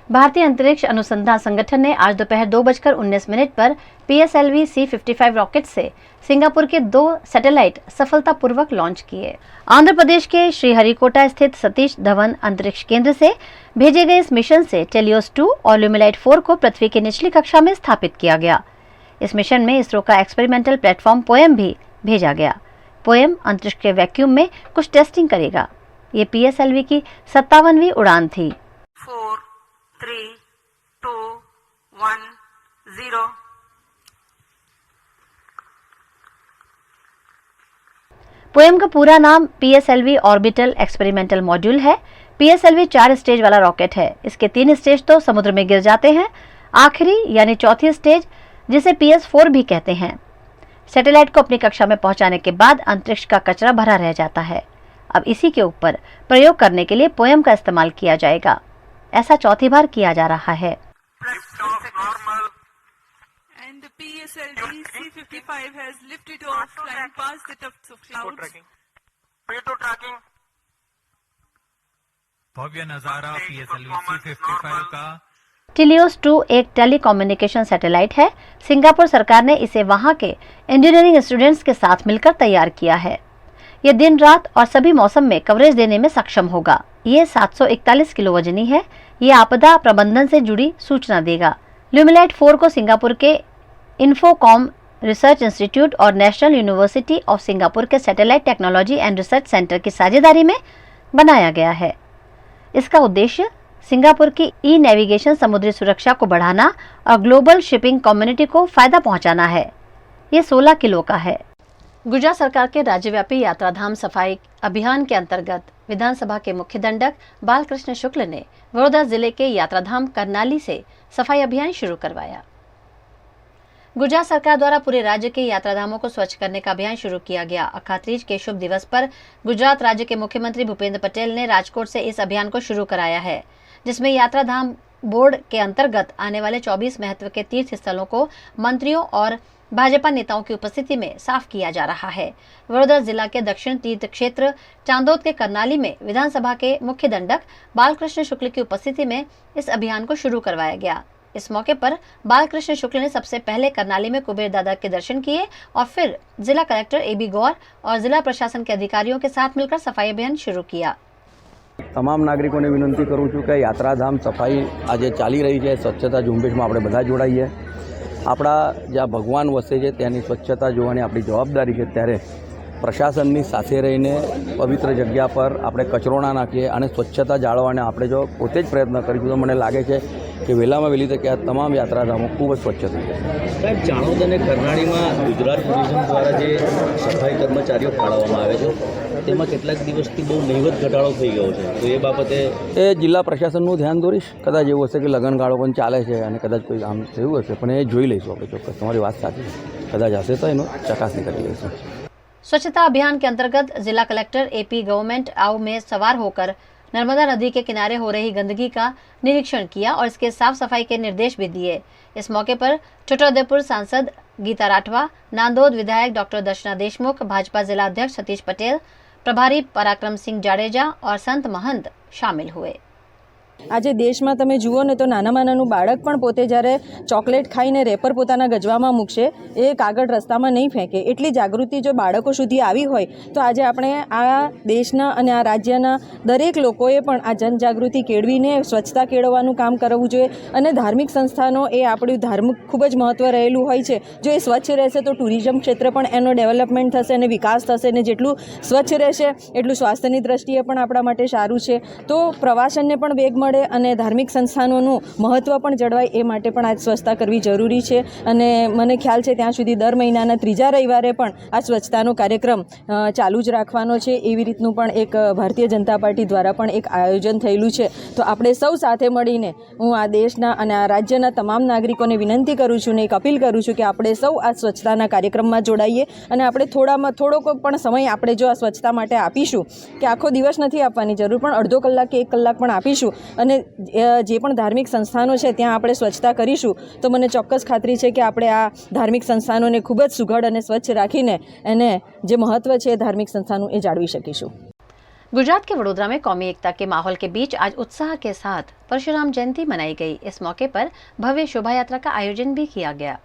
भारतीय अंतरिक्ष अनुसंधान संगठन ने आज दोपहर 2:19 पर PSLV C-55 रॉकेट से सिंगापुर के 2 सैटेलाइट सफलतापूर्वक लॉन्च किए। आंध्र प्रदेश के श्रीहरिकोटा स्थित सतीश धवन अंतरिक्ष केंद्र से भेजे गए इस मिशन से टेलियोस 2 और ल्यूमिलाइट 4 को पृथ्वी की निचली कक्षा में स्थापित किया गया। इस मिशन में इसरो का एक्सपेरिमेंटल प्लेटफॉर्म पोएम भी भेजा गया। पोएम अंतरिक्ष के वैक्यूम में कुछ टेस्टिंग करेगा। ये PSLV की 57वीं उड़ान थी। 4, 3, 2, 1, 0। पोएम का पूरा नाम PSLV ऑर्बिटल एक्सपेरिमेंटल मॉड्यूल है। PSLV 4 स्टेज वाला रॉकेट है। इसके 3 स्टेज तो समुद्र में गिर जाते हैं। आखिरी यानी चौथी स्टेज, जिसे PS4 भी कहते हैं, सैटेलाइट को अपनी कक्षा में पहुंचाने के बाद अंतरिक्ष का कचरा भरा रह जाता है। अब इसी के ऊपर प्रयोग करने के लिए पोएम का इस्तेमाल किया जाएगा। ऐसा चौथी बार किया जा रहा है। And the PSLV C-55 has lifted off, flying past the tufts of clouds. भव्य नजारा PSLV C-55 का। टेलियोस 2 एक टेलीकम्युनिकेशन सैटेलाइट है। सिंगापुर सरकार ने इसे वहां के इंजीनियरिंग स्टूडेंट्स के साथ मिलकर तैयार किया है। यह दिन रात और सभी मौसम में कवरेज देने में सक्षम होगा। ये 741 किलो वजनी है। ये आपदा प्रबंधन से जुड़ी सूचना देगा। ल्यूमिलाइट 4 को सिंगापुर के इन्फोकॉम रिसर्च इंस्टीट्यूट और नेशनल यूनिवर्सिटी ऑफ सिंगापुर के satellite technology and research centre की साझेदारी में बनाया गया है। इसका उद्देश्य सिंगापुर की नेविगेशन, समुद्री सुरक्षा को बढ़ाना और ग्लोबल शिपिंग कम्युनिटी को फायदा पहुंचाना है। ये 16 किलो का है। गुजरात सरकार के राज्यव्यापी यात्राधाम सफाई अभियान के अंतर्गत विधानसभा के मुख्य दंडक बालकृष्ण शुक्ल ने वडोदरा जिले के यात्राधाम करनाली से सफाई अभियान शुरू करवाया। गुजरात सरकार द्वारा पूरे राज्य के यात्राधामों को स्वच्छ करने का अभियान शुरू किया गया। अखात्रीज के शुभ दिवस पर गुजरात राज्य के मुख्यमंत्री भूपेंद्र पटेल ने राजकोट से इस अभियान को शुरू कराया है, जिसमें यात्राधाम बोर्ड के अंतर्गत आने वाले 24 महत्व के तीर्थ स्थलों को मंत्रियों और भाजपा नेताओं की उपस्थिति में साफ किया जा रहा है। वडोदरा जिला के दक्षिण तीर्थ क्षेत्र चांदोद के करनाली में विधानसभा के मुख्य दंडक बालकृष्ण शुक्ल की उपस्थिति में इस अभियान को शुरू करवाया गया। इस मौके पर बालकृष्ण शुक्ल ने सबसे पहले करनाली में कुबेर दादा के दर्शन किए और फिर जिला कलेक्टर AB गौर और जिला प्रशासन के अधिकारियों के साथ मिलकर सफाई अभियान शुरू किया। તમામ નાગરિકોને વિનંતી કરું છું કે યાત્રાધામ સફાઈ આજે ચાલી રહી છે, સ્વચ્છતા ઝુંબેશમાં આપણે બધા જોડાઈએ। આપણા જ્યાં ભગવાન વસે છે ત્યાંની સ્વચ્છતા જોવાની આપણી જવાબદારી છે, ત્યારે પ્રશાસનની સાથે રહીને પવિત્ર જગ્યા પર આપણે કચરો ના નાખીએ અને સ્વચ્છતા જાળવવાને આપણે જો પોતે જ પ્રયત્ન કરીશું તો મને લાગે છે કે વહેલામાં વહેલી તકે આ તમામ યાત્રાધામો ખૂબ જ સ્વચ્છ થઈ જશે। સાહેબ, ચાણોદ અને કરનાળીમાં ગુજરાત ટુરિઝમ દ્વારા જે સફાઈ કર્મચારીઓ ફાળવવામાં આવે છે તેમાં કેટલાક દિવસથી બહુ નહીવત ઘટાડો થઈ ગયો છે, તો એ બાબતે એ જિલ્લા પ્રશાસનનું ધ્યાન દોરીશ। કદાચ એવું હશે કે લગનગાળો પણ ચાલે છે અને કદાચ કોઈ આમ થયું હશે, પણ એ જોઈ લઈશું આપણે ચોક્કસ। તમારી વાત સાચી છે, કદાચ હશે તો એનો ચકાસણી કરી લઈશું। स्वच्छता अभियान के अंतर्गत जिला कलेक्टर AP गवर्नमेंट आव में सवार होकर नर्मदा नदी के किनारे हो रही गंदगी का निरीक्षण किया और इसके साफ सफाई के निर्देश भी दिए। इस मौके पर छोटाउदेपुर सांसद गीता राठवा, नांदोद विधायक डॉक्टर दर्शना देशमुख, भाजपा जिला अध्यक्ष सतीश पटेल, प्रभारी पराक्रम सिंह जाडेजा और संत महंत शामिल हुए। આજે દેશમાં તમે જુઓ ને તો નાનામાં નાનું બાળક પણ પોતે જ્યારે ચોકલેટ ખાઈને રેપર પોતાના ગજવામાં મૂકશે, એ કાગળ રસ્તામાં નહીં ફેંકે, એટલી જાગૃતિ જો બાળકો સુધી આવી હોય તો આજે આપણે આ દેશના અને આ રાજ્યના દરેક લોકોએ પણ આ જનજાગૃતિ કેળવીને સ્વચ્છતા કેળવવાનું કામ કરવું જોઈએ। અને ધાર્મિક સંસ્થાનો એ આપણું ધાર્મિક ખૂબ જ મહત્ત્વ રહેલું હોય છે। જો એ સ્વચ્છ રહેશે તો ટુરિઝમ ક્ષેત્ર પણ એનો ડેવલપમેન્ટ થશે અને વિકાસ થશે, ને જેટલું સ્વચ્છ રહેશે એટલું સ્વાસ્થ્યની દ્રષ્ટિએ પણ આપણા માટે સારું છે। તો પ્રવાસનને પણ વેગ મળે અને ધાર્મિક સંસ્થાનોનું મહત્ત્વ પણ જળવાય, એ માટે પણ આ સ્વચ્છતા કરવી જરૂરી છે। અને મને ખ્યાલ છે ત્યાં સુધી દર મહિનાના 3જા રવિવારે પણ આ સ્વચ્છતાનો કાર્યક્રમ ચાલુ જ રાખવાનો છે। એવી રીતનું પણ એક ભારતીય જનતા પાર્ટી દ્વારા પણ એક આયોજન થયેલું છે। તો આપણે સૌ સાથે મળીને હું આ દેશના અને આ રાજ્યના તમામ નાગરિકોને વિનંતી કરું છું ને એક અપીલ કરું છું કે આપણે સૌ આ સ્વચ્છતાના કાર્યક્રમમાં જોડાઈએ અને આપણે થોડોક પણ સમય આપણે જો આ સ્વચ્છતા માટે આપીશું, કે આખો દિવસ નથી આપવાની જરૂર, પણ અડધો કલાક કે 1 કલાક પણ આપીશું અને જે પણ ધાર્મિક સંસ્થાનો છે ત્યાં આપણે સ્વચ્છતા કરીશું તો મને ચોક્કસ ખાતરી છે કે આપણે આ ધાર્મિક સંસ્થાનોને ખૂબ જ સુઘડ અને સ્વચ્છ રાખીને એને જે મહત્ત્વ છે ધાર્મિક સંસ્થાનું એ જાળવી શકીશું। गुजरात के वडोदरा में कौमी एकता के माहौल के बीच आज उत्साह के साथ परशुराम जयंती मनाई गई। इस मौके पर भव्य शोभा यात्रा का आयोजन भी किया गया।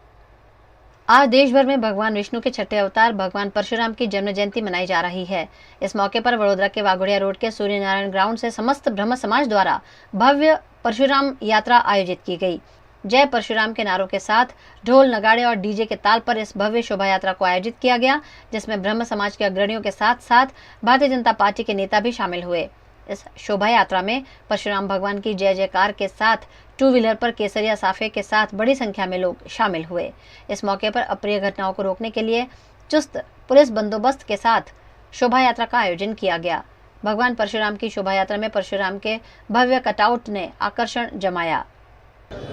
आज देश भर में भगवान विष्णु के छठे अवतार भगवान परशुराम की जन्म जयंती मनाई जा रही है। इस मौके पर वडोदरा के वाघोड़िया रोड के सूर्य नारायण ग्राउंड से समस्त ब्रह्म समाज द्वारा भव्य परशुराम यात्रा आयोजित की गई। जय परशुराम के नारों के साथ ढोल नगाड़े और डीजे के ताल पर इस भव्य शोभा यात्रा को आयोजित किया गया, जिसमें ब्रह्म समाज के अग्रणियों के साथ साथ भारतीय जनता पार्टी के नेता भी शामिल हुए। इस शोभा यात्रा में परशुराम भगवान की जय जयकार के साथ टू व्हीलर पर केसरिया साफे के साथ बड़ी संख्या में लोग शामिल हुए। इस मौके पर अप्रिय घटनाओं को रोकने के लिए चुस्त पुलिस बंदोबस्त के साथ शोभा यात्रा का आयोजन किया गया। भगवान परशुराम की शोभा यात्रा में परशुराम के भव्य कटआउट ने आकर्षण जमाया।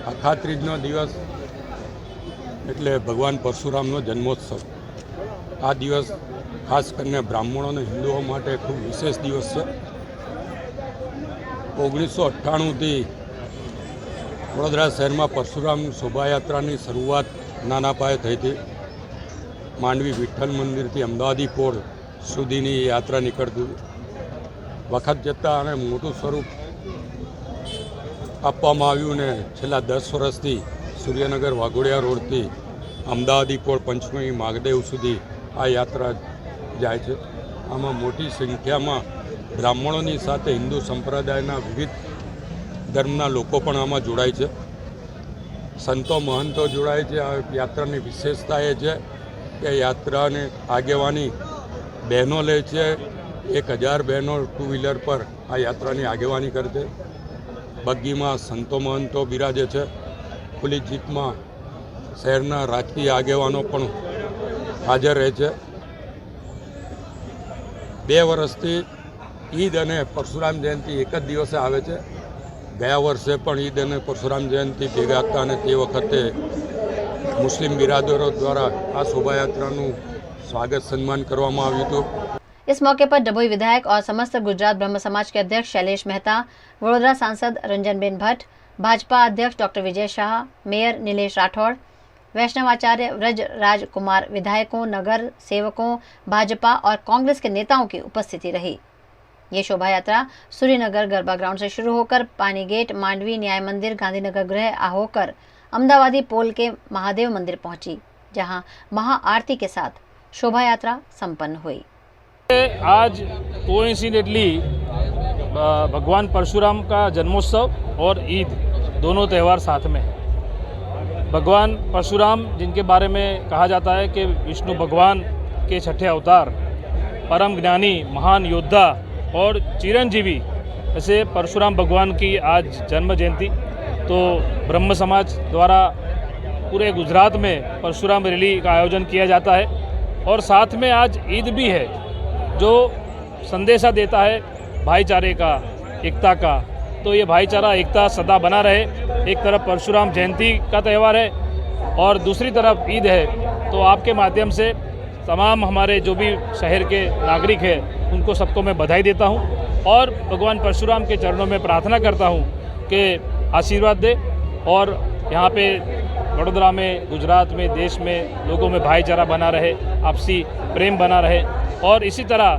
अखात्रीजनो दिवस એટલે ભગવાન પરશુરામનો જન્મોત્સવ। આ દિવસ ખાસ કરીને બ્રાહ્મણો અને હિન્દુઓ માટે ખૂબ વિશેષ દિવસ છે। 1998થી વડોદરા શહેરમાં પરશુરામ શોભાયાત્રાની શરૂઆત નાના પાયે થઈ હતી। માંડવી વિઠ્ઠલ મંદિરથી અમદાવાદી કોડ સુધીની યાત્રા નીકળતી હતી। વખત જતાં અને મોટું સ્વરૂપ આપવામાં આવ્યું ને છેલ્લા 10 વર્ષથી સૂર્યનગર વાઘોડિયા રોડથી અમદાવાદી કોળ પંચમણી માગદેવ સુધી આ યાત્રા જાય છે। આમાં મોટી સંખ્યામાં બ્રાહ્મણોની સાથે હિન્દુ સંપ્રદાયના વિવિધ ધર્મના લોકો પણ આમાં જોડાય છે। સંતો મહંતો જોડાય છે। આ યાત્રાની વિશેષતા એ છે કે યાત્રાની આગેવાની બહેનો લે છે। 1000 બહેનો ટુ વ્હીલર પર આ યાત્રાની આગેવાની કરે છે। બગ્ગીમાં સંતો મહંતો બિરાજે છે। ખુલ્લી જીપમાં શહેરના રાજકીય આગેવાનો પણ હાજર રહે છે। 2 વર્ષથી ઈદ અને પરશુરામ જયંતિ એક જ દિવસે આવે છે। ગયા વર્ષે પણ ઈદ અને પરશુરામ જયંતિ ભેગા હતા અને તે વખતે મુસ્લિમ બિરાદરો દ્વારા આ શોભાયાત્રાનું સ્વાગત સન્માન કરવામાં આવ્યું હતું। इस मौके पर डभोई विधायक और समस्त गुजरात ब्रह्म समाज के अध्यक्ष शैलेश मेहता, वडोदरा सांसद रंजनबेन भट्ट, भाजपा अध्यक्ष डॉक्टर विजय शाह, मेयर नीलेश राठौड़, वैष्णवाचार्य व्रज राज कुमार, विधायकों, नगर सेवकों, भाजपा और कांग्रेस के नेताओं की उपस्थिति रही। ये शोभा यात्रा सूर्यनगर गरबा ग्राउंड से शुरू होकर पानी गेट, मांडवी न्याय मंदिर, गांधीनगर गृह होकर अहमदाबादी पोल के महादेव मंदिर पहुंची, जहां महाआरती के साथ शोभा यात्रा संपन्न हुई। आज कोइंसिडेंटली भगवान परशुराम का जन्मोत्सव और ईद दोनों त्यौहार साथ में है। भगवान परशुराम जिनके बारे में कहा जाता है कि विष्णु भगवान के छठे अवतार, परम ज्ञानी, महान योद्धा और चिरंजीवी, ऐसे परशुराम भगवान की आज जन्म जयंती। तो ब्रह्म समाज द्वारा पूरे गुजरात में परशुराम रैली का आयोजन किया जाता है और साथ में आज ईद भी है जो संदेशा देता है भाईचारे का, एकता का। तो ये भाईचारा एकता सदा बना रहे। एक तरफ परशुराम जयंती का त्यौहार है और दूसरी तरफ ईद है। तो आपके माध्यम से तमाम हमारे जो भी शहर के नागरिक हैं उनको सबको मैं बधाई देता हूँ और भगवान परशुराम के चरणों में प्रार्थना करता हूँ कि आशीर्वाद दे और यहाँ पे वडोदरा में, गुजरात में, देश में लोगों में भाईचारा बना रहे, आपसी प्रेम बना रहे और इसी तरह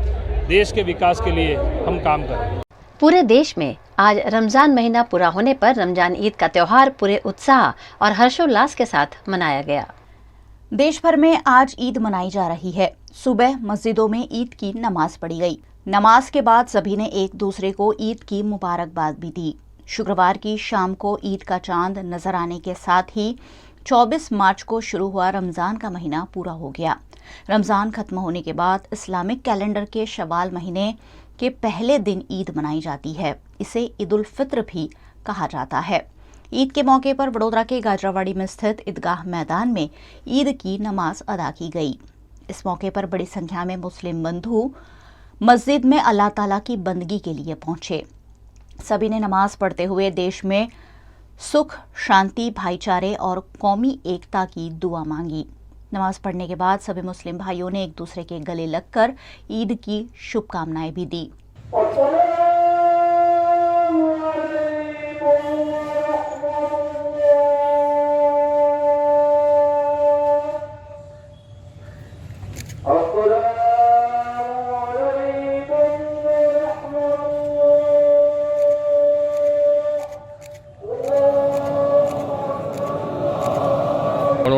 देश के विकास के लिए हम काम करें। पूरे देश में आज रमजान महीना पूरा होने पर रमजान ईद का त्योहार पूरे उत्साह और हर्षोल्लास के साथ मनाया गया। देश भर में आज ईद मनाई जा रही है। सुबह मस्जिदों में ईद की नमाज पढ़ी गई। नमाज के बाद सभी ने एक दूसरे को ईद की मुबारकबाद भी दी। शुक्रवार की शाम को ईद का चांद नजर आने के साथ ही 24 मार्च को शुरू हुआ रमजान का महीना पूरा हो गया। रमजान खत्म होने के बाद इस्लामिक कैलेंडर के शवाल महीने के पहले दिन ईद मनाई जाती है। इसे ईद उल फित्र भी कहा जाता है। ईद के मौके पर वडोदरा के गाजरावाड़ी में स्थित ईदगाह मैदान में ईद की नमाज अदा की गई। इस मौके पर बड़ी संख्या में मुस्लिम बंधु मस्जिद में अल्लाह ताला की बंदगी के लिए पहुंचे। सभी ने नमाज पढ़ते हुए देश में सुख, शांति, भाईचारे और कौमी एकता की दुआ मांगी। नमाज पढ़ने के बाद सभी मुस्लिम भाइयों ने एक दूसरे के गले लगकर ईद की शुभकामनाएं भी दी।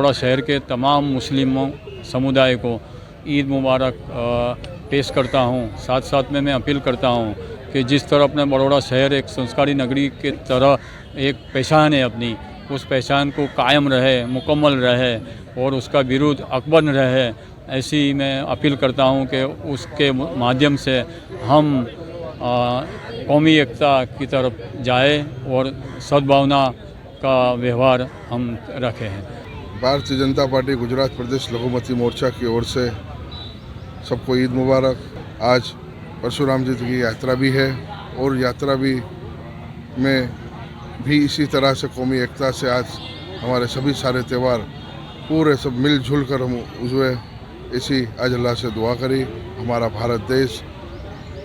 बड़ौदा शहर के तमाम मुस्लिम समुदाय को ईद मुबारक पेश करता हूँ। साथ साथ में मैं अपील करता हूँ कि जिस तरह अपना बड़ौदा शहर एक संस्कारी नगरी के तरह एक पहचान है अपनी, उस पहचान को कायम रहे, मुकम्मल रहे और उसका विरोध अकबंद रहे, ऐसी मैं अपील करता हूँ कि उसके माध्यम से हम कौमी एकता की तरफ जाए और सद्भावना का व्यवहार हम रखे हैं। भारतीय जनता पार्टी गुजरात प्रदेश लघुमती मोर्चा की ओर से सबको ईद मुबारक। आज परशुराम जी की यात्रा भी है और यात्रा भी में भी इसी तरह से कौमी एकता से आज हमारे सभी सारे त्यौहार पूरे सब मिलजुल कर हम उजवे, इसी आज अल्लाह से दुआ करी। हमारा भारत देश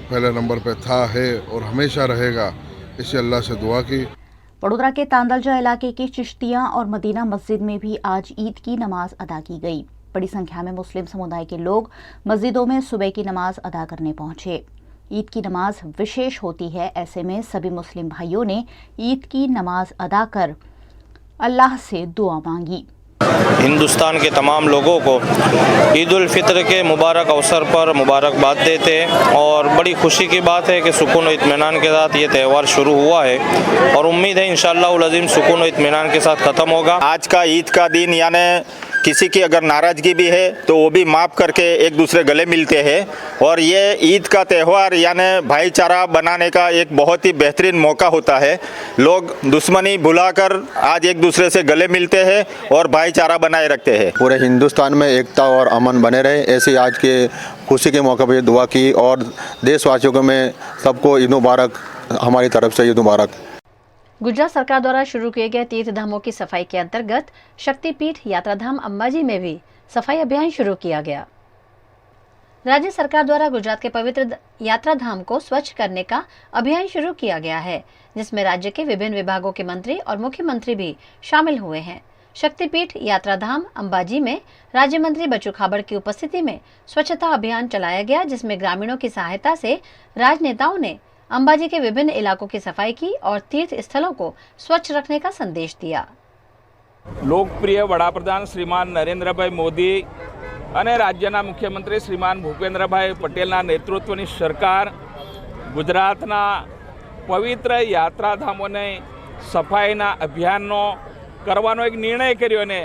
पहले नंबर पे था, है और हमेशा रहेगा, इसी अल्लाह से दुआ की। वडोदरा के तांदलजा इलाके के चिश्तिया और मदीना मस्जिद में भी आज ईद की नमाज अदा की गई। बड़ी संख्या में मुस्लिम समुदाय के लोग मस्जिदों में सुबह की नमाज अदा करने पहुंचे। ईद की नमाज विशेष होती है, ऐसे में सभी मुस्लिम भाइयों ने ईद की नमाज अदा कर अल्लाह से दुआ मांगी। हिंदुस्तान के तमाम लोगों को ईद उल फित्र के मुबारक अवसर पर मुबारकबाद देते हैं और बड़ी खुशी की बात है कि सुकून और इत्मीनान के साथ ये त्यौहार शुरू हुआ है और उम्मीद है इंशाअल्लाह उल अज़ीम सुकून और इत्मीनान के साथ ख़त्म होगा। आज का ईद का दिन यानी किसी की अगर नाराज़गी भी है तो वो भी माफ़ करके एक दूसरे गले मिलते हैं और ये ईद का त्यौहार यानी भाईचारा बनाने का एक बहुत ही बेहतरीन मौका होता है। लोग दुश्मनी भुलाकर आज एक दूसरे से गले मिलते हैं और भाईचारा बनाए रखते हैं। पूरे हिंदुस्तान में एकता और अमन बने रहे, ऐसे आज के खुशी के मौके पर दुआ की और देशवासियों को मैं सबको ईद मुबारक, हमारी तरफ से ईद मुबारक। गुजरात सरकार द्वारा शुरू किए गए तीर्थ धामों की सफाई के अंतर्गत शक्तिपीठ यात्राधाम अंबाजी में भी सफाई अभियान शुरू किया गया। राज्य सरकार द्वारा गुजरात के पवित्र यात्राधाम को स्वच्छ करने का अभियान शुरू किया गया है, जिसमें राज्य के विभिन्न विभागों के मंत्री और मुख्यमंत्री भी शामिल हुए हैं। शक्तिपीठ यात्राधाम अंबाजी में राज्य मंत्री बच्चू खाबड़ की उपस्थिति में स्वच्छता अभियान चलाया गया, जिसमें ग्रामीणों की सहायता से राजनेताओं ने अंबाजी के विभिन्न इलाकों की सफाई की और तीर्थ स्थलों को स्वच्छ रखने का संदेश दिया। लोकप्रिय वडाप्रधान श्रीमान नरेंद्रभाई मोदी અને રાજ્યના મુખ્યમંત્રી શ્રીમાન ભૂપેન્દ્રભાઈ પટેલના નેતૃત્વની સરકાર ગુજરાતના પવિત્ર યાત્રાધામોને સફાઈના અભિયાનનો કરવાનો એક નિર્ણય કર્યો અને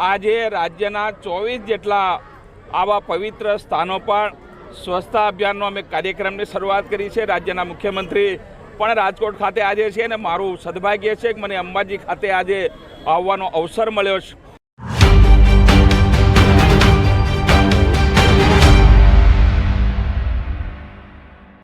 આજે રાજ્યના 24 જેટલા આવા પવિત્ર સ્થાનો પર સ્વચ્છતા અભિયાનનો અમે કાર્યક્રમની શરૂઆત કરી છે। રાજ્યના મુખ્યમંત્રી પણ રાજકોટ ખાતે આજે છે અને મારું સદભાગ્ય છે કે મને અંબાજી ખાતે આજે આવવાનો અવસર મળ્યો છે।